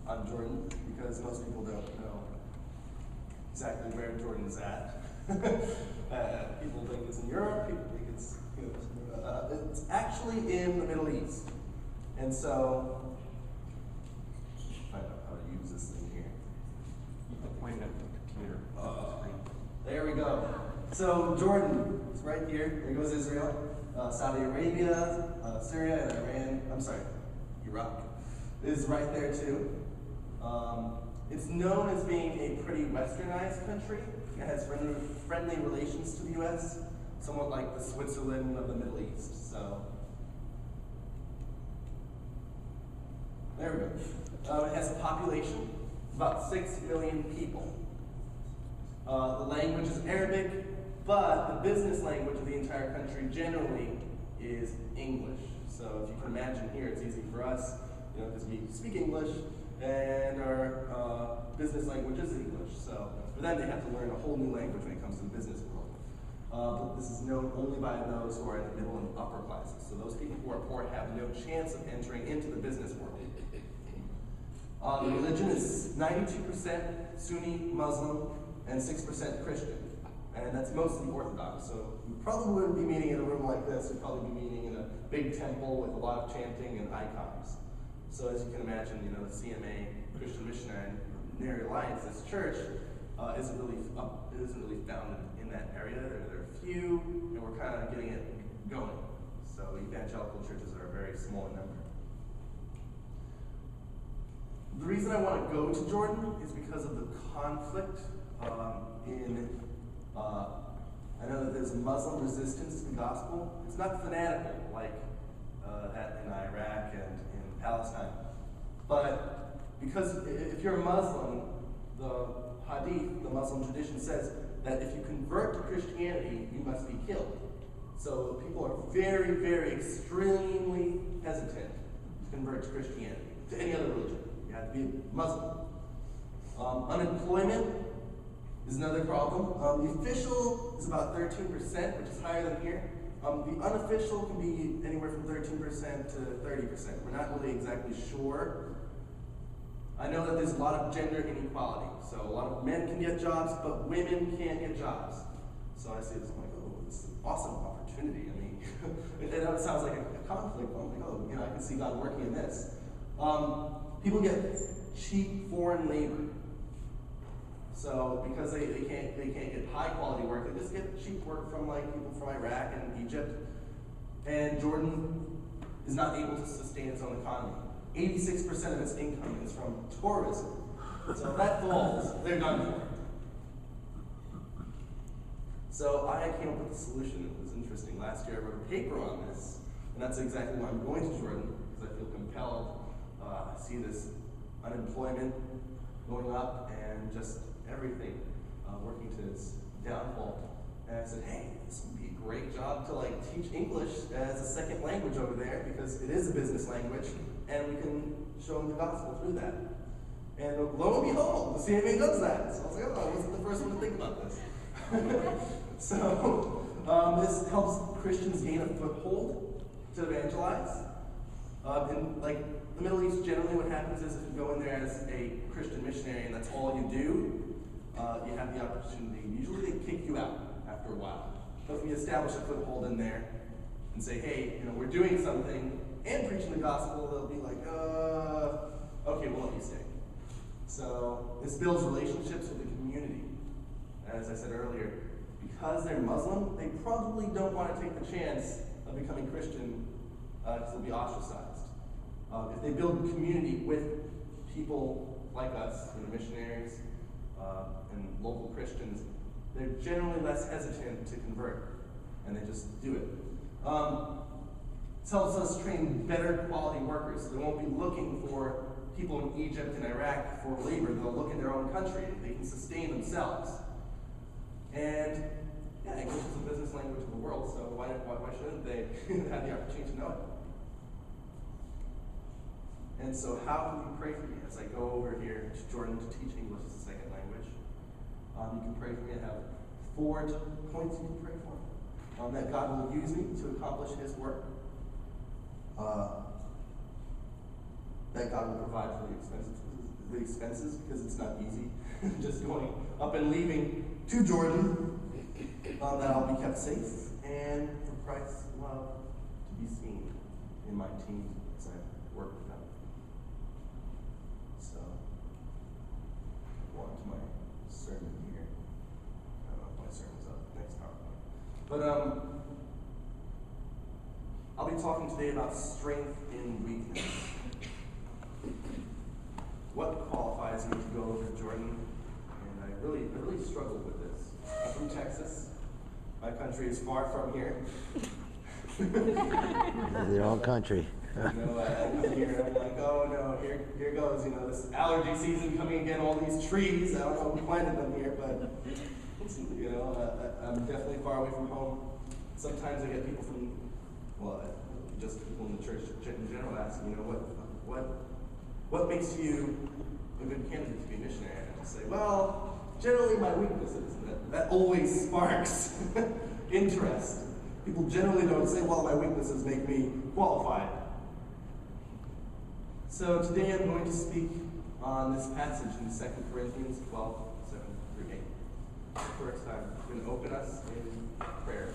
on Jordan, because most people don't know exactly where Jordan is at. People think it's in Europe, people think it's, it's actually in the Middle East. And so, find out how to use this thing here. You can point it at the computer. There we go. So Jordan is right here. There goes Israel. Saudi Arabia, Syria, and Iran. I'm sorry, Iraq is right there too. It's known as being a pretty westernized country. It has friendly relations to the U.S., somewhat like the Switzerland of the Middle East. So there we go. It has a population of about 6 million people. The language is Arabic, but the business language of the entire country generally is English. So if you can imagine here, it's easy for us, because we speak English, and our business language is English. So for them, they have to learn a whole new language when it comes to the business world. But this is known only by those who are in the middle and upper classes. So those people who are poor have no chance of entering into the business world. The religion is 92% Sunni Muslim and 6% Christian. And that's mostly Orthodox. So you probably wouldn't be meeting in a room like this. You'd probably be meeting in a big temple with a lot of chanting and icons. So as you can imagine, the CMA, Christian Missionary Alliance, this church, isn't really founded in that area. There are a few, and we're kind of getting it going. So evangelical churches are very small in number. The reason I want to go to Jordan is because of the conflict I know that there's Muslim resistance to the gospel. It's not fanatical like that in Iraq and in Palestine. But because if you're a Muslim, the Hadith, the Muslim tradition, says that if you convert to Christianity, you must be killed. So people are very, very extremely hesitant to convert to Christianity, to any other religion. You have to be Muslim. Unemployment is another problem. The official is about 13%, which is higher than here. The unofficial can be anywhere from 13% to 30%. We're not really exactly sure. I know that there's a lot of gender inequality. So a lot of men can get jobs, but women can't get jobs. So I see this, I'm like, oh, this is an awesome opportunity. I mean, it sounds like a conflict. I'm like, oh, I can see God working in this. People get cheap foreign labor. So because they can't get high quality work, they just get cheap work from people from Iraq and Egypt. And Jordan is not able to sustain its own economy. 86% of its income is from tourism. So if that falls, they're done for. So I came up with a solution. It was interesting. Last year I wrote a paper on this, and that's exactly why I'm going to Jordan, because I feel compelled. I see this unemployment going up and just everything working to its downfall. And I said, hey, this would be a great job to teach English as a second language over there, because it is a business language, and we can show them the gospel through that. And lo and behold, the CMA does that. So I was like, oh, I wasn't the first one to think about this. So this helps Christians gain a foothold to evangelize. In the Middle East, generally what happens is if you go in there as a Christian missionary and that's all you do, you have the opportunity. Usually they kick you out after a while. But if you establish a foothold in there and say, hey, we're doing something and preaching the gospel, they'll be like, okay, we'll let you stay. So this builds relationships with the community. As I said earlier, because they're Muslim, they probably don't want to take the chance of becoming Christian because they'll be ostracized. If they build community with people like us, missionaries and local Christians, they're generally less hesitant to convert, and they just do it. This helps us train better quality workers. So they won't be looking for people in Egypt and Iraq for labor. They'll look in their own country. They can sustain themselves. And yeah, English is the business language of the world, so why shouldn't they have the opportunity to know it? And so how can you pray for me as I go over here to Jordan to teach English as a second language? You can pray for me. I have 4 points you can pray for. That God will use me to accomplish His work. That God will provide for the expenses. the expenses because it's not easy just going up and leaving to Jordan, that I'll be kept safe and for Christ's love to be seen in my team as I work with them. So, go on to my sermon here. I don't know if my sermon's up next PowerPoint. But I'll be talking today about strength in weakness. What qualifies me to go over to Jordan? And I really struggled with this. I'm from Texas. My country is far from here. Their own country. I come here and I'm like, oh no, here goes, this allergy season coming again, all these trees. I don't know who planted them here, but I'm definitely far away from home. Sometimes I get people from, just people in the church in general asking, what makes you a good candidate to be a missionary? And I just say, well, generally my weaknesses. That always sparks interest. People generally don't say, well, my weaknesses make me qualified. So today I'm going to speak on this passage in 2 Corinthians 12, 7 through 8. First, I'm going to open us in prayer.